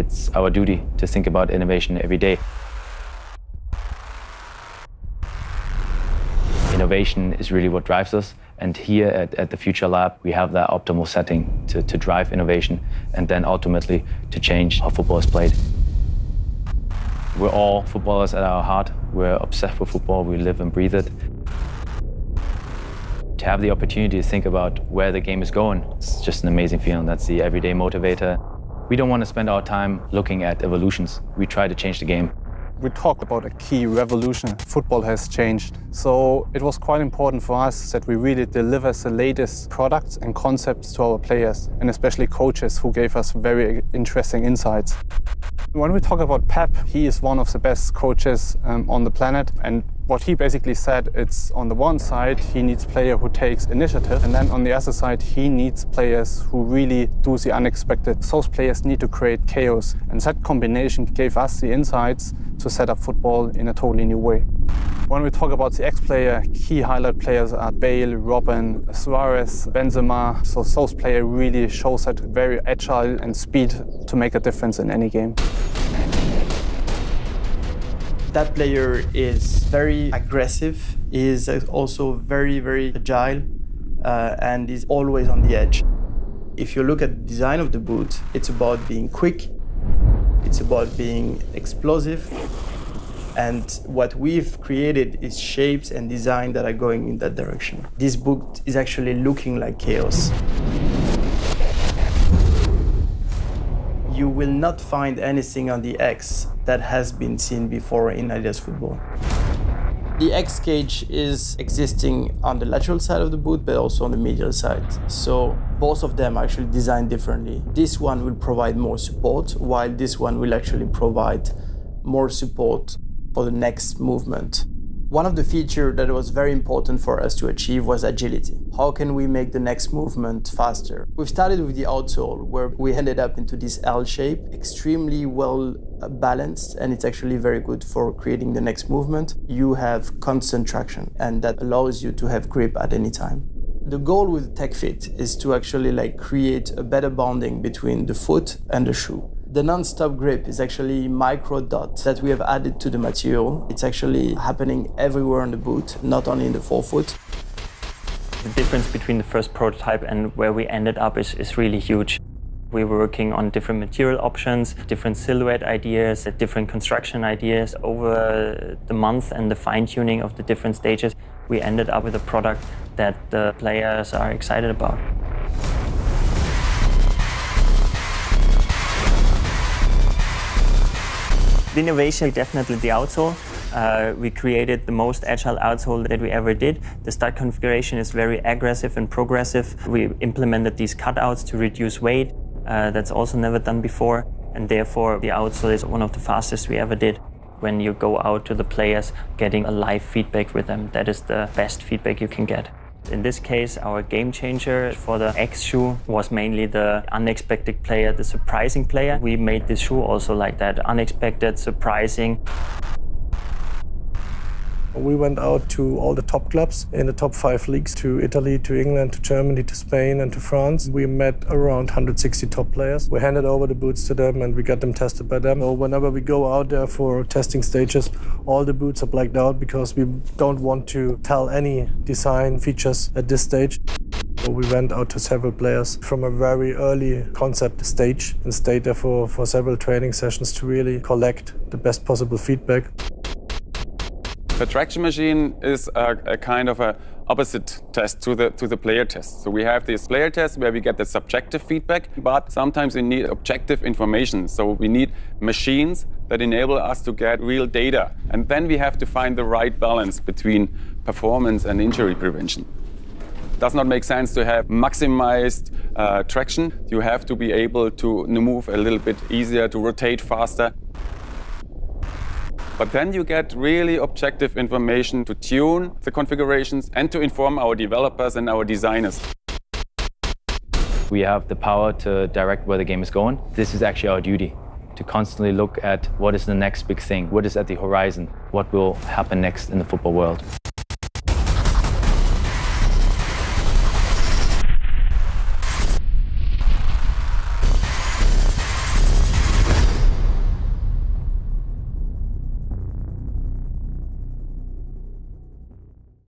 It's our duty to think about innovation every day. Innovation is really what drives us, and here at the Future Lab we have that optimal setting to drive innovation and then ultimately to change how football is played. We're all footballers at our heart. We're obsessed with football, we live and breathe it. To have the opportunity to think about where the game is going, it's just an amazing feeling. That's the everyday motivator. We don't want to spend our time looking at evolutions. We try to change the game. We talked about a key revolution. Football has changed. So it was quite important for us that we really deliver the latest products and concepts to our players, and especially coaches who gave us very interesting insights. When we talk about Pep, he is one of the best coaches on the planet. And what he basically said, it's on the one side, he needs a player who takes initiative. And then on the other side, he needs players who really do the unexpected. Those players need to create chaos. And that combination gave us the insights to set up football in a totally new way. When we talk about the ex-player, key highlight players are Bale, Robin, Suarez, Benzema. So those players really show that very agile and speed to make a difference in any game. That player is very aggressive, is also very, very agile, and is always on the edge. If you look at the design of the boot, it's about being quick, it's about being explosive, and what we've created is shapes and design that are going in that direction. This boot is actually looking like chaos. You will not find anything on the X that has been seen before in Adidas football. The X cage is existing on the lateral side of the boot, but also on the medial side. So both of them are actually designed differently. This one will provide more support, while this one will actually provide more support for the next movement. One of the features that was very important for us to achieve was agility. How can we make the next movement faster? We've started with the outsole, where we ended up into this L shape, extremely well balanced, and it's actually very good for creating the next movement. You have constant traction, and that allows you to have grip at any time. The goal with TechFit is to actually create a better bonding between the foot and the shoe. The non-stop grip is actually micro dots that we have added to the material. It's actually happening everywhere on the boot, not only in the forefoot. The difference between the first prototype and where we ended up is really huge. We were working on different material options, different silhouette ideas, different construction ideas. Over the month and the fine-tuning of the different stages, we ended up with a product that the players are excited about. The innovation, definitely the outsole. We created the most agile outsole that we ever did. The stud configuration is very aggressive and progressive. We implemented these cutouts to reduce weight. That's also never done before. And therefore, the outsole is one of the fastest we ever did. When you go out to the players, getting a live feedback with them, that is the best feedback you can get. In this case, our game changer for the X shoe was mainly the unexpected player, the surprising player. We made this shoe also like that, unexpected, surprising. We went out to all the top clubs in the top 5 leagues, to Italy, to England, to Germany, to Spain and to France. We met around 160 top players. We handed over the boots to them and we got them tested by them. So whenever we go out there for testing stages, all the boots are blacked out because we don't want to tell any design features at this stage. So we went out to several players from a very early concept stage and stayed there for several training sessions to really collect the best possible feedback. The traction machine is a kind of a opposite test to the player test. So we have this player test where we get the subjective feedback, but sometimes we need objective information. So we need machines that enable us to get real data. And then we have to find the right balance between performance and injury prevention. It does not make sense to have maximized traction. You have to be able to move a little bit easier, to rotate faster. But then you get really objective information to tune the configurations and to inform our developers and our designers. We have the power to direct where the game is going. This is actually our duty, to constantly look at what is the next big thing, what is at the horizon, what will happen next in the football world.